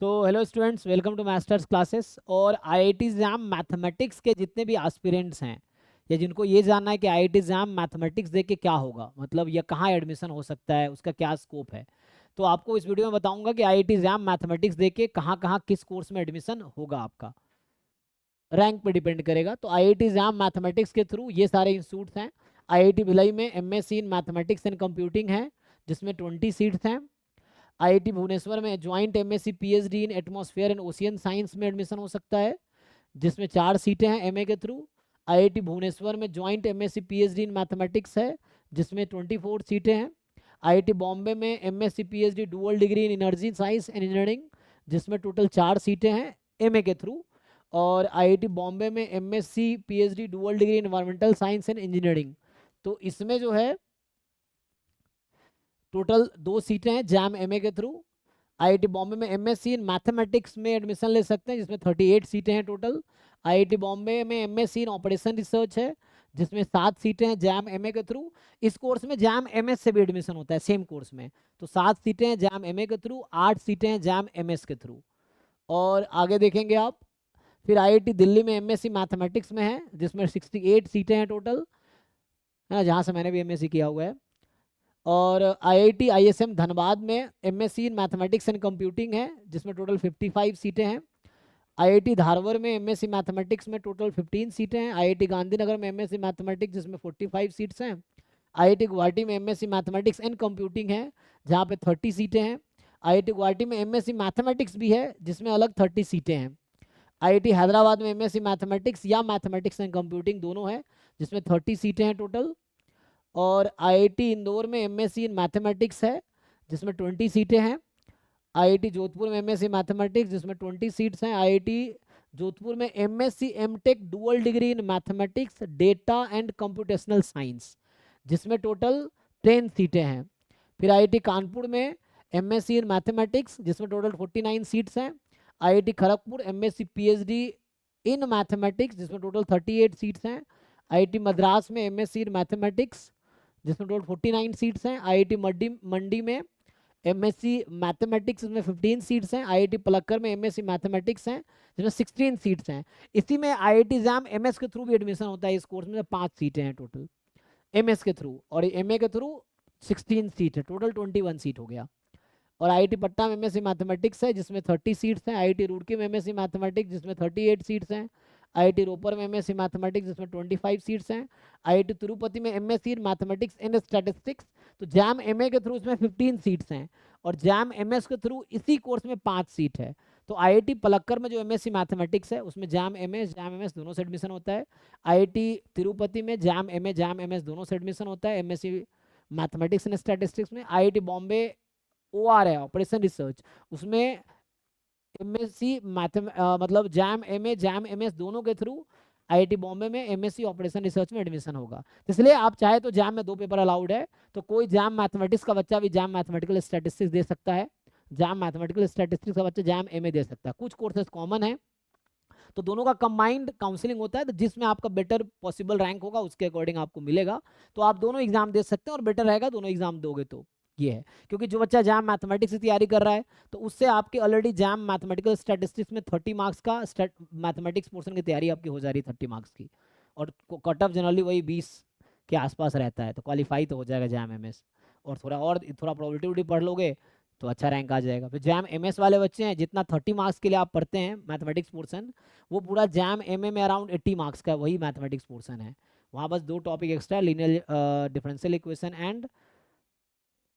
तो hello students, welcome to masters classes. और IIT exam mathematics के जितने भी एस्पिरेंट्स हैं या जिनको ये जानना है कि आईआईटी एग्जाम मैथमेटिक्स दे के क्या होगा, मतलब या कहाँ एडमिशन हो सकता है, उसका क्या स्कोप है, तो आपको इस वीडियो में बताऊंगा कि आईआईटी एग्जाम मैथमेटिक्स दे के कहाँ कहाँ किस कोर्स में एडमिशन होगा। आपका रैंक पे डिपेंड करेगा। तो आईआईटी एग्जाम मैथमेटिक्स के थ्रू ये सारे इंस्टीट्यूट्स हैं। आईआईटी भिलाई में MSc in mathematics and computing है, जिसमें 20 सीट्स हैं। आईआईटी भुवनेश्वर में joint MSc PhD in atmosphere and ocean science में एडमिशन हो सकता है, जिसमें 4 सीटें हैं एमए के थ्रू। आईआईटी भुवनेश्वर में joint MSc PhD in mathematics है, जिसमें 24 सीटें हैं। आईआईटी बॉम्बे में MSc PhD dual degree in energy science and engineering, जिसमें टोटल 4 सीटें हैं एमए के थ्रू। और आईआईटी बॉम्बे में MSc PhD dual degree in environmental science and engineering, तो इसमें जो है टोटल 2 सीटें हैं जैम एमए के थ्रू। आईआईटी बॉम्बे में एमएससी इन मैथमेटिक्स में एडमिशन ले सकते हैं, जिसमें 38 सीटें हैं टोटल। आईआईटी बॉम्बे में एमएससी इन ऑपरेशन रिसर्च है, जिसमें 7 सीटें हैं जैम एमए के थ्रू। इस कोर्स में जैम एमएस से भी एडमिशन होता है सेम कोर्स में। तो 7 सीटें हैं जैम एमए के थ्रू, 8 सीटें हैं जैम एमएस के थ्रू। और आगे देखेंगे आप, फिर आईआईटी दिल्ली में एमएससी मैथमेटिक्स में है, जिसमें 68 सीटें हैं टोटल, है ना, जहाँ से मैंने भी एमएससी किया हुआ है। और आईआईटी आईएसएम धनबाद में MSc in mathematics and computing है, जिसमें टोटल 55 सीटें हैं। आईआईटी धारवाड़ में एमएससी मैथमेटिक्स में टोटल 15 सीटें हैं। आईआईटी गांधीनगर में एमएससी मैथमेटिक्स, जिसमें 45 सीट्स हैं। आईआईटी गुवाहाटी में एमएससी मैथमेटिक्स एंड कंप्यूटिंग है, जहाँ पे 30 सीटें हैं। आईआईटी गुवाहाटी में एमएससी मैथमेटिक्स भी है, जिसमें अलग 30 सीटें हैं। आईआईटी हैदराबाद में एमएससी मैथमेटिक्स या मैथमेटिक्स एंड कंप्यूटिंग दोनों है, जिसमें 30 सीटें हैं टोटल। और आईआईटी इंदौर में एमएससी इन मैथमेटिक्स है, जिसमें 20 सीटें हैं। आईआईटी जोधपुर में एमएससी मैथमेटिक्स, जिसमें 20 सीट्स हैं। आईआईटी जोधपुर में MSc MTech dual degree in mathematics data and computational science, जिसमें टोटल 10 सीटें हैं। फिर आईआईटी कानपुर में एमएससी इन मैथमेटिक्स, जिसमें टोटल 49 सीट्स हैं। IIT Kharagpur MSc PhD in mathematics, जिसमें टोटल 38 सीट्स हैं। आईआईटी मद्रास में एमएससी इन मैथमेटिक्स, जिसमें टोटल 49 सीट्स हैं। आईआईटी मंडी में एमएससी मैथमेटिक्स में 15 सीट्स हैं। आईआईटी पलक्कड़ में एमएससी मैथमेटिक्स हैं, जिसमें 16 सीट्स हैं। इसी में आईआईटी एग्जाम एमएस के थ्रू भी एडमिशन होता है। इस कोर्स में 5 सीटें हैं टोटल एमएस के थ्रू, और एमए के थ्रू 16 सीट है, टोटल 21 सीट हो गया। और आईआईटी पटना में एमएससी मैथमेटिक्स है, जिसमें 30 सीट्स हैं। आईआईटी रुड़की में एमएससी मैथमेटिक्स, जिसमें 38 सीट्स हैं। आईआईटी रोपर में एमएससी मैथमेटिक्स, जिसमें 25 सीट्स हैं। आईआईटी तिरुपति में MSc in mathematics and statistics, तो जैम एमए के थ्रू इसमें 15 सीट्स हैं। और जैम एमएस के थ्रू इसी कोर्स में 5 सीट है। तो आईआईटी पलक्कड़ में जो एमएससी मैथमेटिक्स है, उसमें जैम एमएस दोनों से एडमिशन होता है। आईआईटी तिरुपति में जैम एमएस दोनों से एडमिशन होता है एमएससी मैथमेटिक्स एंड स्टैटिस्टिक्स में। आईआईटी बॉम्बे ओआर है ऑपरेशन रिसर्च, उसमें एमएससी मतलब जैम एमएस दोनों के थ्रू आईआईटी बॉम्बे में एमएससी ऑपरेशन रिसर्च में एडमिशन होगा। इसलिए आप चाहे तो जैम में 2 पेपर अलाउड है, तो कोई जैम मैथमेटिक्स का बच्चा भी जैम मैथमेटिकल स्टैटिस्टिक्स दे सकता है, जैम मैथमेटिकल स्टैटिस्टिक्स का बच्चा जैम एमए दे सकता है। कुछ कोर्सेज कॉमन है, तो दोनों का कंबाइंड काउंसलिंग होता है, तो जिसमें आपका बेटर पॉसिबल रैंक होगा उसके अकॉर्डिंग आपको मिलेगा। तो आप दोनों एग्जाम दे सकते हैं, और बेटर रहेगा दोनों एग्जाम दोगे तो ये है। क्योंकि जो बच्चा जैम मैथमेटिक्स की तैयारी कर रहा है, तो उससे आपके ऑलरेडी जैम मैथमेटिकल स्टैटिस्टिक्स में 30 मार्क्स का मैथमेटिक्स पोर्शन की तैयारी आपकी हो जा रही है 30 मार्क्स की, और कट ऑफ जनरली वही 20 के आसपास रहता है, तो क्वालिफाई तो हो जाएगा जैम एमएस। और थोड़ा प्रोबेबिलिटी पढ़ लोगे तो अच्छा रैंक आ जाएगा। फिर जैम एमएस वाले बच्चे हैं, जितना 30 मार्क्स के लिए आप पढ़ते हैं मैथमेटिक्स पोर्शन, वो पूरा जैम एमए में अराउंड 80 मार्क्स का वही मैथमेटिक्स पोर्शन है। वहाँ बस 2 topic extra, linear differential equation and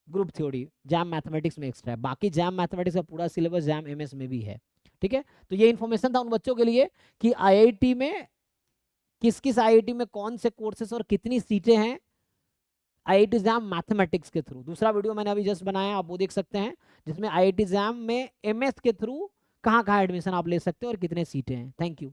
group theory jam mathematics में एक्स्ट्रा है। बाकी जैम मैथमेटिक्स का पूरा सिलेबस जैम एमएस में भी है। ठीक है, तो ये इन्फॉर्मेशन था उन बच्चों के लिए कि आईआईटी में किस किस आईआईटी में कौन से कोर्सेस और कितनी सीटें हैं आईआईटी एग्जाम मैथमेटिक्स के थ्रू। दूसरा वीडियो मैंने अभी जस्ट बनाया, आप वो देख सकते हैं, जिसमें आईआईटी एग्जाम में एमएस के थ्रू कहाँ कहाँ एडमिशन आप ले सकते हो और कितने सीटें हैं। Thank you.